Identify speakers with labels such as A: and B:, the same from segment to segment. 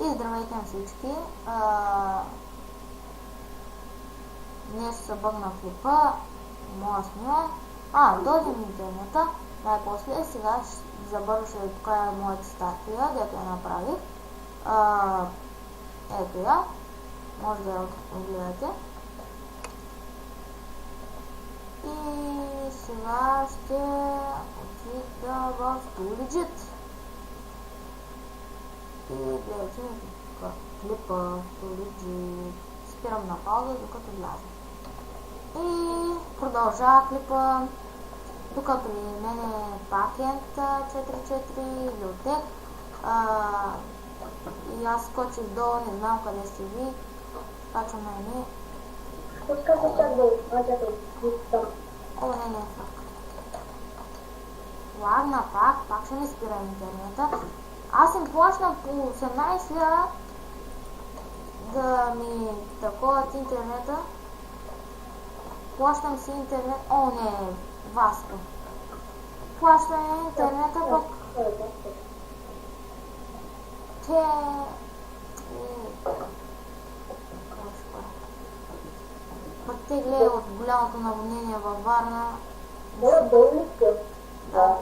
A: И здравейте на всички. Днес се бъгна клипа. Моя снима. Дойде ми интернета. Най-после сега забързо ще ви покажа моята статия, дето я направих. Ето я. Може да я гледате. И сега ще отида в Tooligit. И гледайте клипа в Tooligit. Спирам на пауза, докато вляза. И продължава клипа. Тук при мен е Backend 4.4 библиотек. И аз скочих долу, не знам къде сте ви. Скачвам на едни. Не. Лагна пак ще ми спира интернета. Аз им плащам по 18 лева да ми таковат интернета. Плащам си интернет. Васко. Плащам интернета, пък те гледат от голямото наводнение във Варна. Да.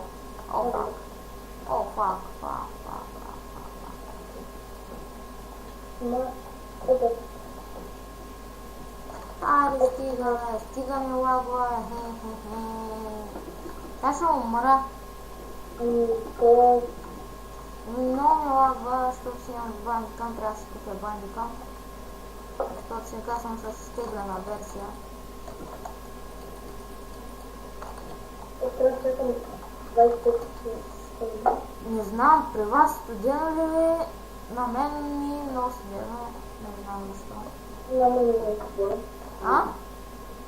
A: Фак. Стига ми лагва. Сега ще умра. Много ми лагва, защото си имам бандикам, трябва да си купя бандикам. Защото сега съм с изтеглена версия. Не знам, при вас студено ли е? На мен ми е много студено. Не знам защо.
B: На мен не е студено.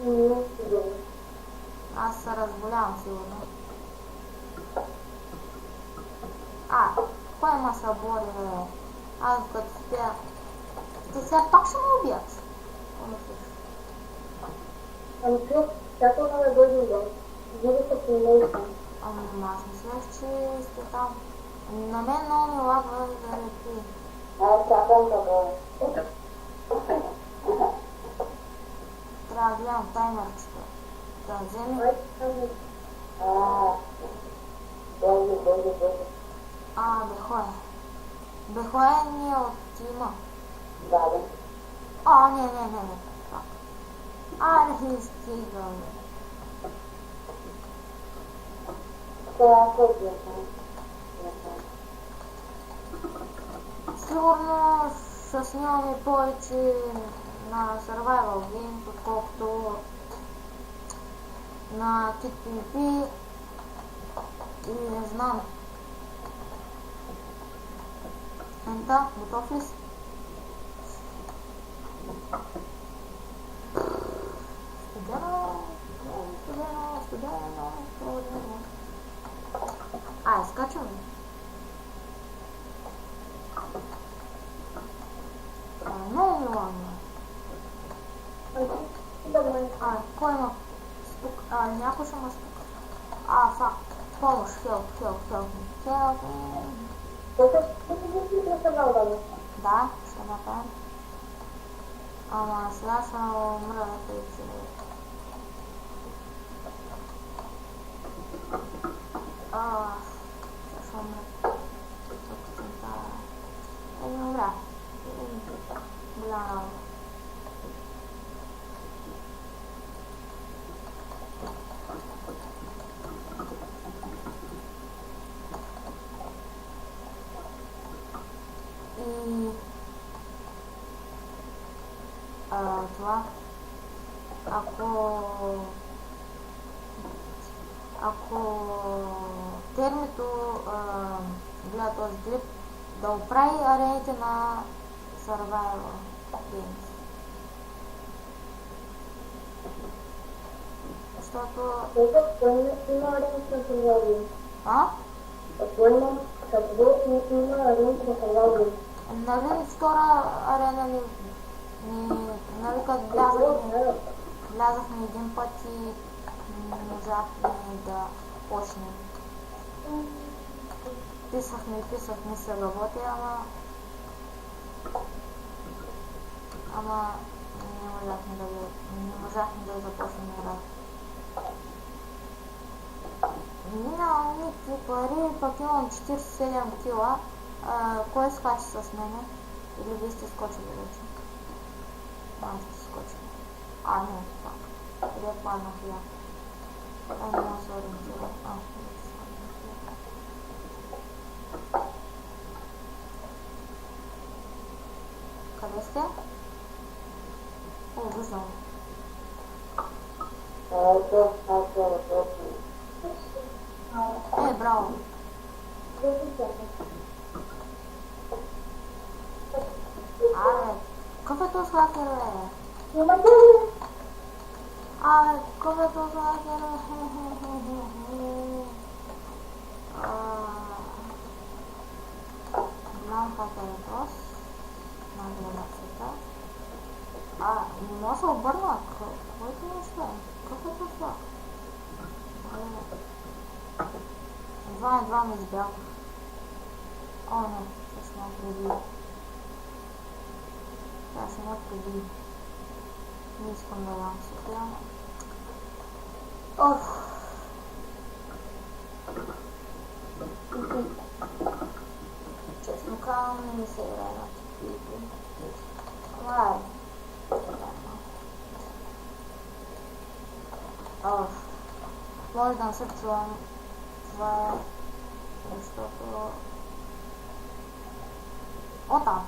B: Не е студено.
A: Аз се разболявам сигурно. Кой ма се бори, бе? Аз като спя. Те сега пак ще ме убият.
B: Всяко ме дойде дом. Вирусът не е там.
A: Аз мислях, че сте там. На мен много ми лагва да лети.
B: Чакам да бъде.
A: Трябва да гледам таймерчето. Да вземи.
B: Дойде.
A: Бехое ни е от тима.
B: Да.
A: Не. Аре, стига, бе. Сигурно ще снимаме повече на Survival Games, отколкото на KitPvP или не знам. Ента, готов ли си? Студено. Скачваме. Много ми лагна. Кой има спук? Някой ще ме спука. Фак. Помощ, help me. Да, ще направим. Сега ще умра на тези. Сега ще умра. Умра. Голяма работа. Това, ако термито гледа този клип, да оправи арените на Survival Games. Защото...
B: Има арените на Survival Games. Има арените на Survival Games.
A: Нали втора арена ни... Нали като влязахме един път и не можахме да почнем. Писахме се работи, ама Ама не можахме да започнем игра. Нямам никакви пари, пък имам 47 кила. Кой скача с мене? Или вие сте скочили вече? Сте скочили. Не, пак. Къде паднах я? Не мога да се ориентирам. Къде сте? Виждам. Браво. Какъв е този хакер, бе? Какъв е този хакер, Знам хакер е този. Нагледах света. Не мога да се обърна. Какво е това нещо? Какъв е това? Едва ме избягах. Не, ще ме преби. Ще ме преби. Не искам да дам сега. Честно казвам, не ми се играе на такива игри. Може да не се чувам. Това е защото... Там!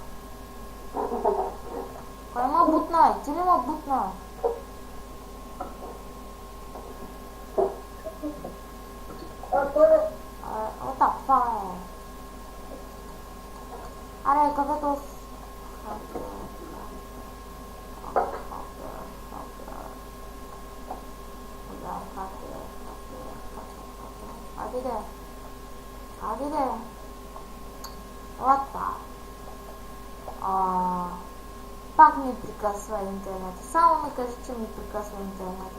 A: Кой ма бутна? Ти ли ма бутна? Това е. Аре, какъв е този? Ади де. Пак ми прекъсва интернет. Само ми кажи, че ми прекъсва интернет.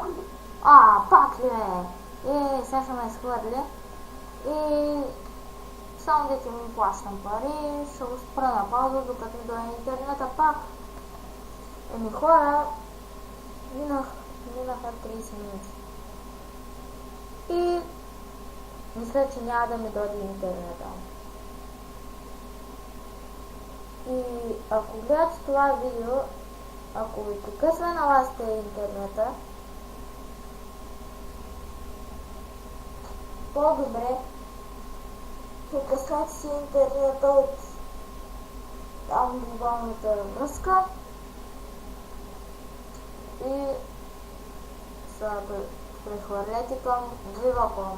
A: Пак ли е? Сега ще ме изхвърли. И само дете ми плащам пари, ще го спра на пауза, докато ми дойде интернета пак. Хора, минаха 30 минути. И мисля, че няма да ми дойде интернета. И ако гледате това видео, ако ви прекъсва на вас интернета, по-добре прекъсвайте си интернета от там глобалната връзка и се прехвърлете към Viva.com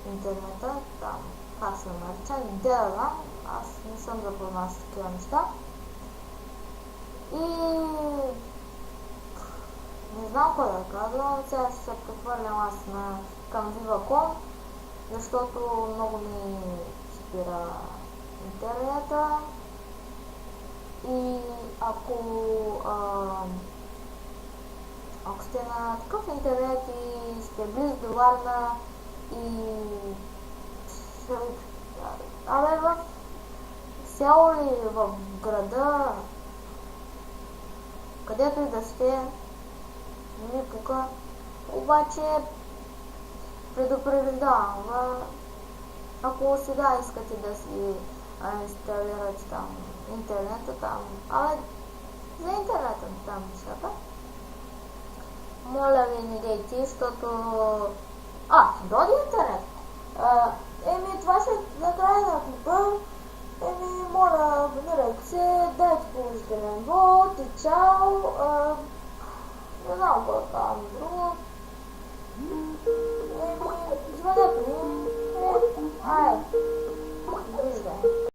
A: интернета, там как се нарича, Дела, аз не съм запознат с такива неща. И не знам кой да казвам, сега ще се прехвърлям аз към Viva.com, защото много ми спира интернета. И ако сте на такъв интернет и сте близо до Варна и в село или в града, където и да сте, не ми пука. Обаче предупреждавам, ако сега искате да си инсталирате там интернета, за интернета там нещата, моля ви не дейте, защото... дойде интернет. Това ще накрая на клипа. Моля, абонирайте се, дайте положителен вот и чао. Не знам какво там